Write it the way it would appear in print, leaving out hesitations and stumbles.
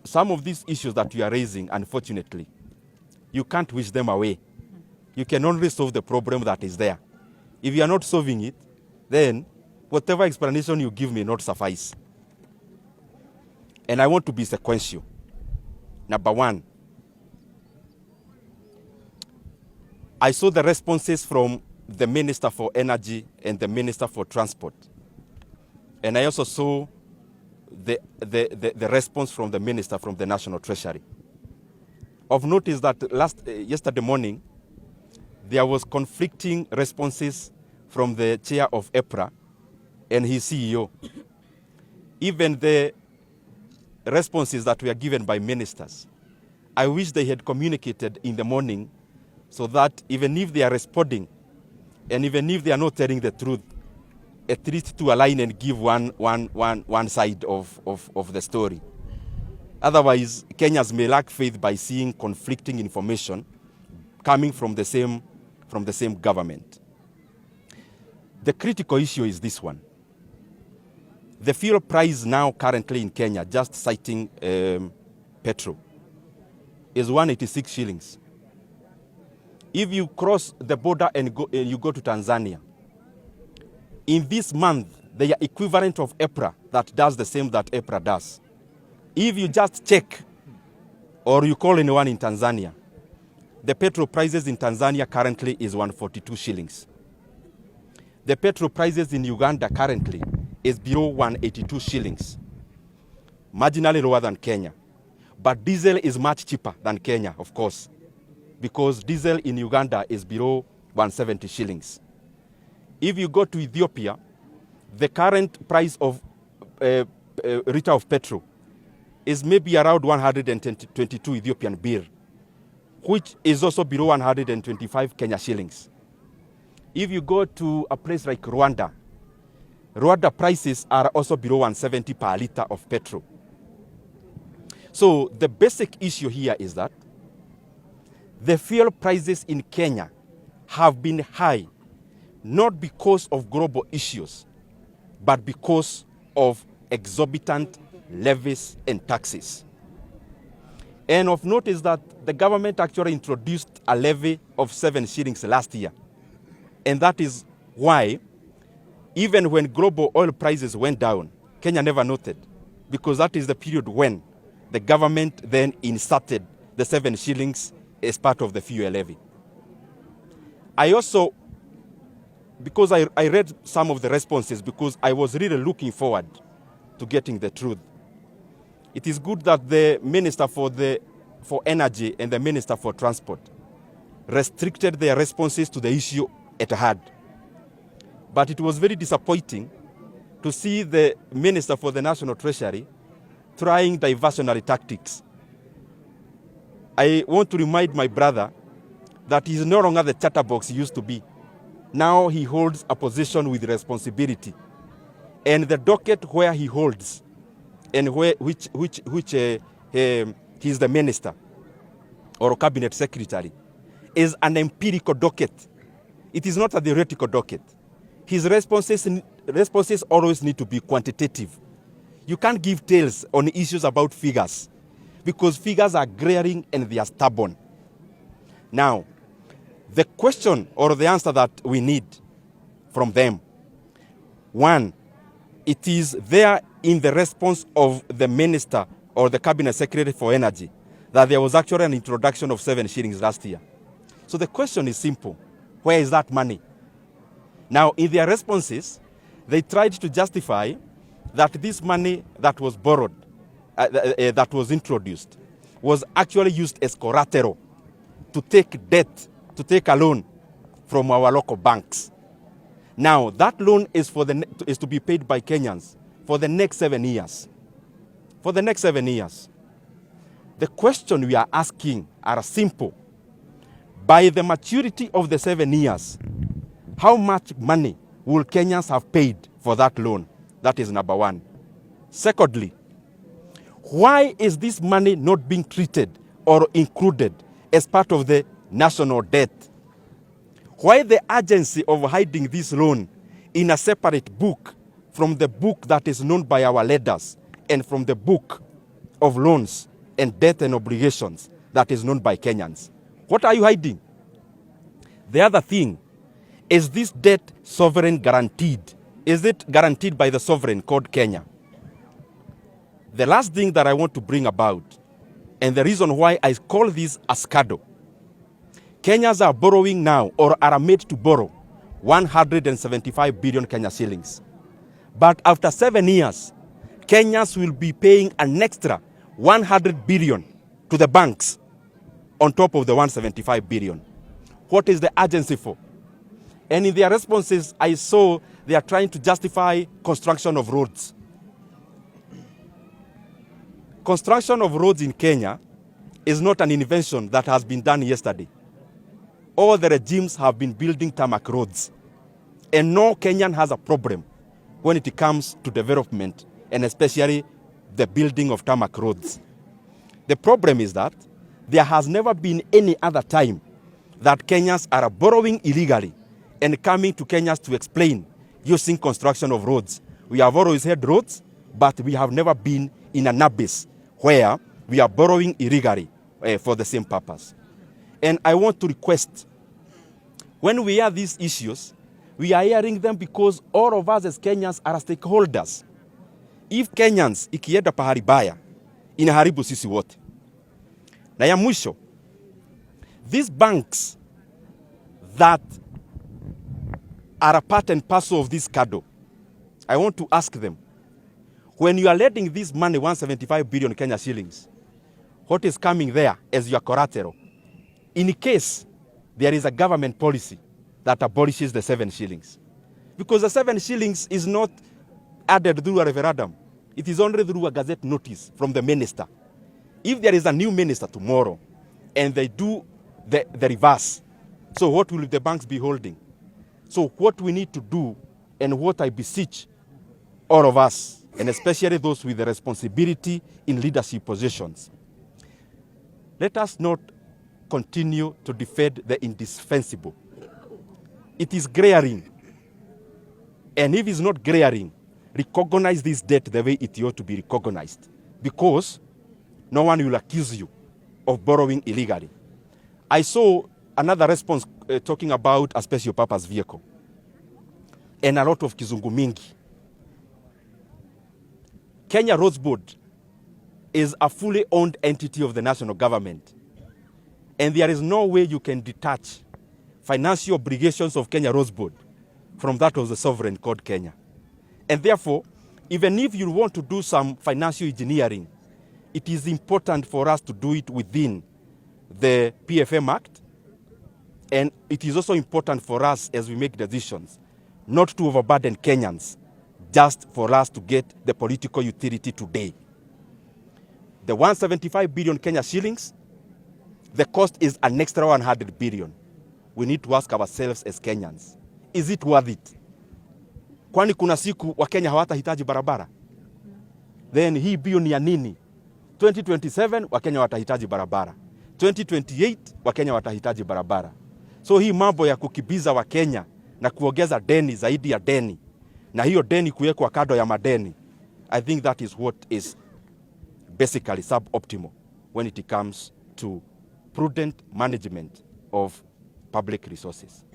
some of these issues that you are raising, unfortunately, you can't wish them away. You can only solve the problem that is there. If you are not solving it, then whatever explanation you give may not suffice. And I want to be sequential. Number one, I saw the responses from the Minister for Energy and the Minister for Transport. And I also saw the response from the Minister from the National Treasury. Of note is that yesterday morning, there was conflicting responses from the chair of EPRA and his CEO. Even the responses that were given by ministers, I wish they had communicated in the morning so that even if they are responding and even if they are not telling the truth, at least to align and give one side of the story. Otherwise, Kenyans may lack faith by seeing conflicting information coming from the same government. The critical issue is this one. The fuel price now currently in Kenya, just citing petrol, is 186 shillings. If you cross the border and you go to Tanzania, in this month, they are equivalent of EPRA that does the same that EPRA does. If you just check or you call anyone in Tanzania, the petrol prices in Tanzania currently is 142 shillings. The petrol prices in Uganda currently is below 182 shillings, marginally lower than Kenya. But diesel is much cheaper than Kenya, of course, because diesel in Uganda is below 170 shillings. If you go to Ethiopia, the current price of liter of petrol is maybe around 122 Ethiopian birr, which is also below 125 Kenya shillings. If you go to a place like Rwanda, Rwanda prices are also below 170 per liter of petrol. So the basic issue here is that the fuel prices in Kenya have been high, not because of global issues, but because of exorbitant levies and taxes. And of note is that the government actually introduced a levy of 7 shillings last year. And that is why, even when global oil prices went down, Kenya never noted, because that is the period when the government then inserted the 7 shillings as part of the fuel levy. I also, because I read some of the responses, because I was really looking forward to getting the truth. It is good that the Minister for Energy and the Minister for Transport restricted their responses to the issue at hand. But it was very disappointing to see the Minister for the National Treasury trying diversionary tactics. I want to remind my brother that he is no longer the chatterbox he used to be. Now he holds a position with responsibility. And the docket where he holds and which he is the minister or cabinet secretary is an empirical docket. It is not a theoretical docket. His responses always need to be quantitative. You can't give tales on issues about figures because figures are glaring and they are stubborn. Now, the question or the answer that we need from them, one, it is there in the response of the minister or the cabinet secretary for energy that there was actually an introduction of 7 shillings last year. So the question is simple. Where is that money? Now, in their responses, they tried to justify that this money that was borrowed, that was introduced, was actually used as collateral to take debt, to take a loan from our local banks. Now, that loan is to be paid by Kenyans for the next 7 years. For the next 7 years. The question we are asking are simple. By the maturity of the 7 years, how much money will Kenyans have paid for that loan? That is number one. Secondly, why is this money not being treated or included as part of the national debt? Why the urgency of hiding this loan in a separate book from the book that is known by our leaders and from the book of loans and debt and obligations that is known by Kenyans. What are you hiding? The other thing, is this debt sovereign guaranteed? Is it guaranteed by the sovereign called Kenya? The last thing that I want to bring about, and the reason why I call this a scandal, Kenyans are borrowing now, or are made to borrow, 175 billion Kenya shillings. But after 7 years, Kenyans will be paying an extra 100 billion to the banks on top of the 175 billion. What is the urgency for? And in their responses, I saw they are trying to justify construction of roads. Construction of roads in Kenya is not an invention that has been done yesterday. All the regimes have been building tarmac roads. And no Kenyan has a problem when it comes to development, and especially the building of tarmac roads. The problem is that there has never been any other time that Kenyans are borrowing illegally and coming to Kenyans to explain using construction of roads. We have always had roads, but we have never been in an abyss where we are borrowing illegally for the same purpose. And I want to request, when we hear these issues, we are hearing them because all of us as Kenyans are stakeholders. If Kenyans ikienda pahali baya, inaharibu sisi wote. Na ya mwisho, these banks that are a part and parcel of this scandal, I want to ask them, when you are lending this money, 175 billion Kenya shillings, what is coming there as your collateral? In case there is a government policy that abolishes the 7 shillings. Because the 7 shillings is not added through a referendum. It is only through a gazette notice from the minister. If there is a new minister tomorrow and they do the reverse, so what will the banks be holding? So what we need to do, and what I beseech all of us, and especially those with the responsibility in leadership positions, let us not continue to defend the indispensable. It is glaring. And if it's not glaring, recognize this debt the way it ought to be recognized, because no one will accuse you of borrowing illegally. I saw another response talking about a special purpose vehicle and a lot of kizungu mingi. Kenya Roads Board is a fully owned entity of the national government, and there is no way you can detach financial obligations of Kenya Roads Board from that of the sovereign called Kenya. And therefore, even if you want to do some financial engineering, it is important for us to do it within the PFM Act, and it is also important for us as we make decisions not to overburden Kenyans just for us to get the political utility today. The 175 billion Kenya shillings, the cost is an extra 100 billion. We need to ask ourselves as Kenyans, is it worth it? Kwani kuna siku wa Kenya hawatahitaji barabara? Then hii bilioni ya nini? 2027 wa Kenya watahitaji barabara. 2028 wa Kenya watahitaji barabara. So hii mambo ya kukibiza wa Kenya na kuongeza deni zaidi ya deni, na hiyo deni kuwekwa kado ya madeni, I think that is what is basically suboptimal when it comes to prudent management of public resources.